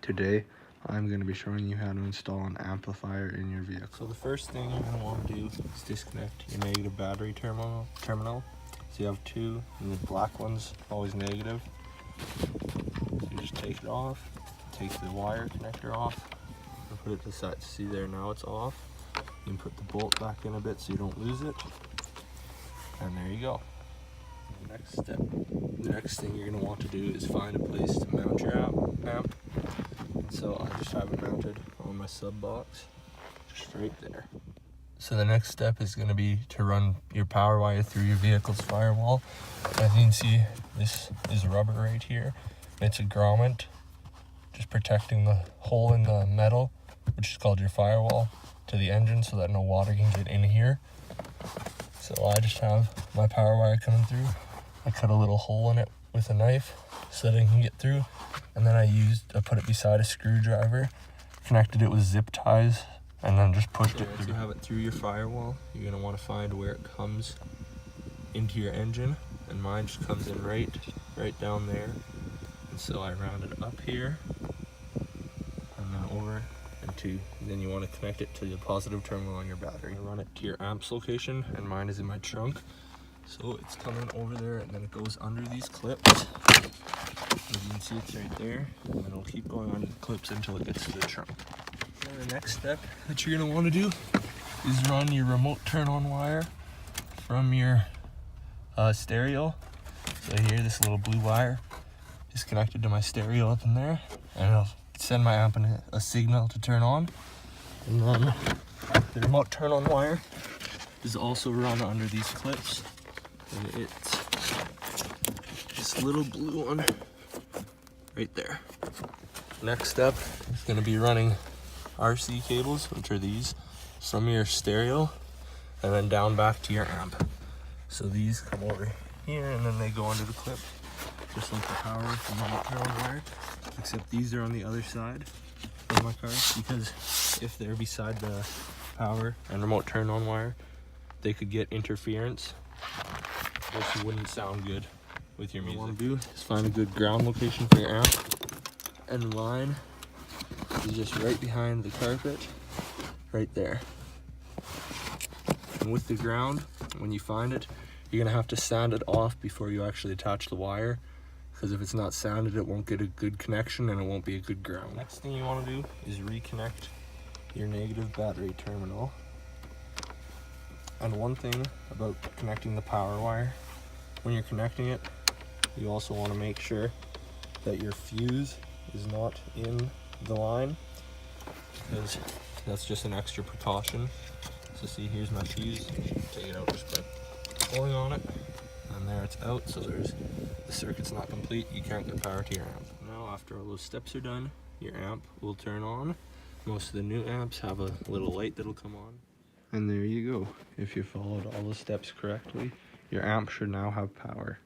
Today I'm going to be showing you how to install an amplifier in your vehicle. So the first thing you're going to want to do is disconnect your negative battery terminal. So you have two, and the black one's always negative. So you just take it off, take the wire connector off, and put it to the side. See there, now it's off. You can put the bolt back in a bit so you don't lose it. And there you go. The next thing you're going to want to do is find a place to mount your amp. So I just have it mounted on my sub box, just right there. So the next step is going to be to run your power wire through your vehicle's firewall. As you can see, this is rubber right here. It's a grommet, just protecting the hole in the metal, which is called your firewall, to the engine so that no water can get in here. So I just have my power wire coming through. I cut a little hole in it with a knife so that it can get through. And then I put it beside a screwdriver, connected it with zip ties, and then just pushed it through. To have it through your firewall, you're going to want to find where it comes into your engine. And mine just comes in right down there. And so I round it up here, and then over. Then you want to connect it to the positive terminal on your battery. Run it to your amps location, and mine is in my trunk. So it's coming over there, and then it goes under these clips. As you can see, it's right there, and then it'll keep going under the clips until it gets to the trunk. And the next step that you're going to want to do is run your remote turn-on wire from your stereo. So here, this little blue wire is connected to my stereo up in there, and it'll send my amp a signal to turn on. And then the remote turn-on wire is also run under these clips, and it's this little blue one right there. Next step is going to be running RC cables, which are these, from your stereo and then down back to your amp. So these come over here, and then they go under the clip, just like the power from the remote turn-on wire, except these are on the other side of my car, because if they're beside the power and remote turn-on wire, they could get interference, which wouldn't sound good with your music. What you want to do is find a good ground location for your amp, and mine is just right behind the carpet, right there. And with the ground, when you find it, you're gonna have to sand it off before you actually attach the wire, because if it's not sanded, it won't get a good connection and it won't be a good ground. Next thing you want to do is reconnect your negative battery terminal. And one thing about connecting the power wire, when you're connecting it, you also want to make sure that your fuse is not in the line, because that's just an extra precaution. So see, here's my fuse. Take it out just by pulling on it, and there it's out. So the circuit's not complete. You can't get power to your amp. Now, after all those steps are done, your amp will turn on. Most of the new amps have a little light that'll come on. And there you go. If you followed all the steps correctly, your amp should now have power.